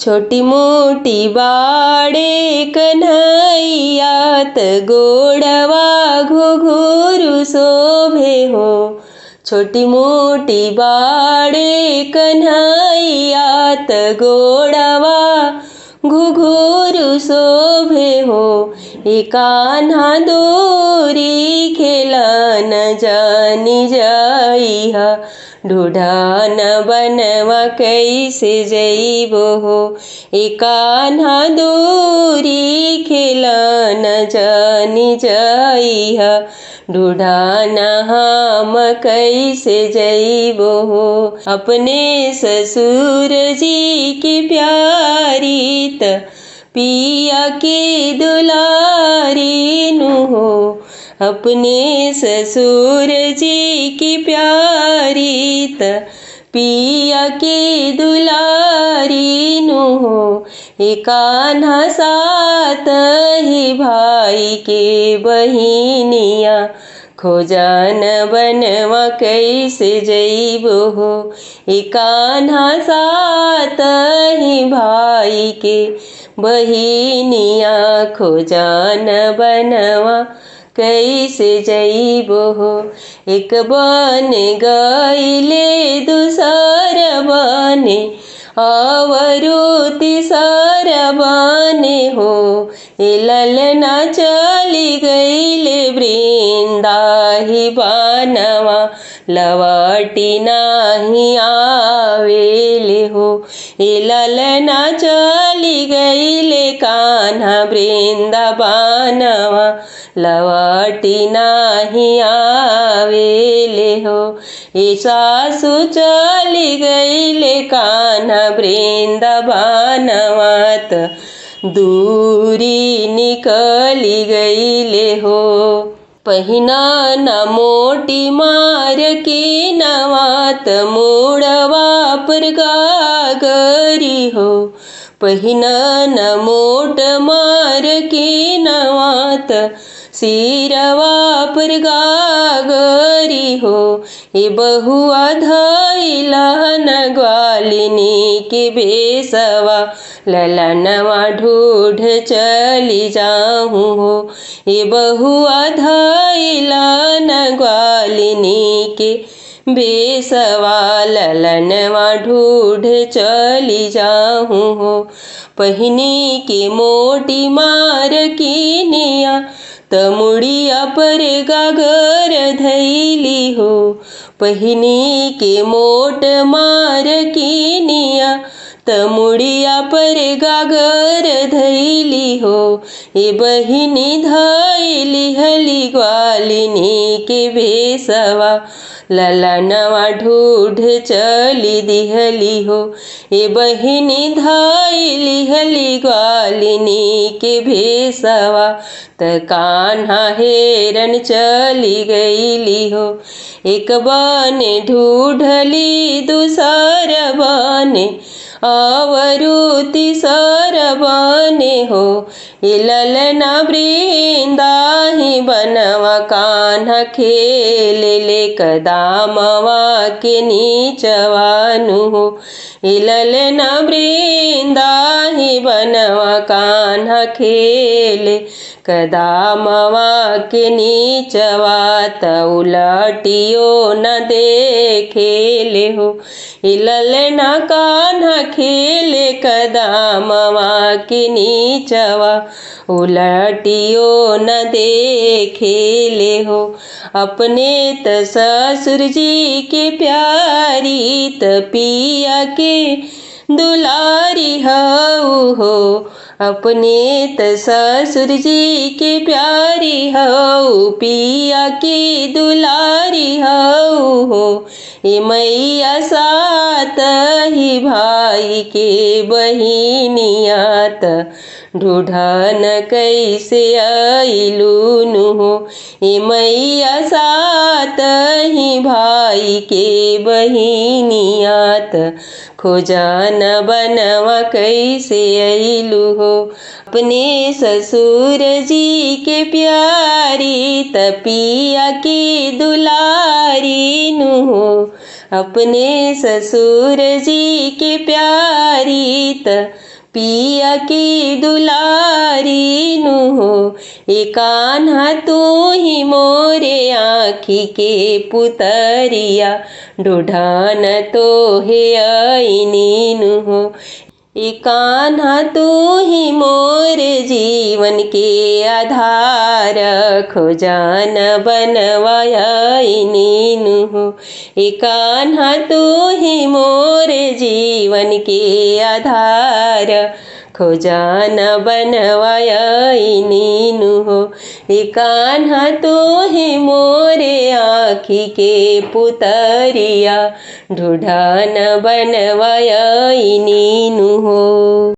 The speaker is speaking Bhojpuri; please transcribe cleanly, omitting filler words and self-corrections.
छोटी मोटी बाळे कन्हैयात गोडवा घुघुरू शोभे हो। छोटी मोटी बाळे कन्हैयात गोडवा घुघुरू शोभे हो। कान्हा दोरी खेलन जानी जाइहा, ढूढ़ान बनवा कैसे जइबो हो। कान्हा दोरी खेलन जानी जाइहा, ढूढ़ान हम कैसे जइबो हो। अपने ससुर जी की प्यारी त पिया के दुलारी नु हो। अपने ससुर जी की प्यारी त पिया के दुलारी नु हो। कान्हा सात ही भाई के बहिनिया, खोजान बनवा कैसे जइबो हो। कान्हा सात ही भाई के बहिनिया, खोजान बनवा कैसे जइबो हो। एक बन गइले दूसर बने, अवरु तीसर बने हो। ललना चली गइले वृंदाही बनवा, लवाटी नाही आवेले हो। ललना चली गइले कान्हा वृंदावनवा, लवाटी नाही आवेले हो। सासु चली गइले कान्हा वृंदावनवा, दूरी निकली गइले हो। पहिना न मोटी मार के नवात, मुड़वा पर गागरी हो। पहिना न मोट मार के नवात, सिरवा पर गागरी हो। बहुआ धइला न ग्वालिनी के बेसवा, ललनवा ढूढ़ चली जाऊँ हो। बहुआ धइला न ग्वालिनी के बेसवा, ललनवा ढूढ़ चली जाऊँ हो। पहिनी के मोटी मार की निया, तमुड़िया पर गागर धैली हो। पहिनी के मोट मार की निया, तमुड़िया पर गागर धैली हो। बहिनी धैली हली ग्वालिनी के बेसवा, ललनवा ढूढ़ चली दिहली हो। बहिनी धैली हली ग्वालिनी के बेसवा, त कान्हा हेरन चली गइली हो। एक बने ढूढ़ली दूसर बने, अवरु तीसर बने हो। ललना वृंदाही बनवा, कान्हा खेले ले कदामवा के नीचवानु हो। ललना वृंदाही बनवा, कान्हा खेले कदामवा के नीचवा, उलटियो न देखेले हो। ललना कान्हा खेले कदामवा के नीचवा, उलटियो न देखेले हो। अपने त ससुर जी के प्यारी त पिया के दुलारी हऊ हो। अपने त ससुर जी के प्यारी हऊ, पिया की दुलारी हऊ हो। मैया सात ही भाई के बहिनियात, ढूढ़न कैसे आइलूनु हो। मैया सात ही भाई के बहिनियात, खोजान बनवा कैसे आइलू हो। अपने ससुर जी के प्यारी त पिया की दुलारी नु हो। अपने ससुर जी की प्यारी त पिया की दुलारी नु हो। ए कान्हा तू ही मोरे आँखी के पुतरिया, ढूढ़ान तो हे आईनी नु हो। ए कान्हा तू ही मोरे जीवन के आधार, खोजान बनवाईनी नु हो। ए कान्हा तू ही मोरे जीवन के आधार, खोजान बनवाईनी नु हो। ए कान्हा तू ही मोरे आँखी के पुतरिया, ढूढ़ान बनवाईनी नु हो।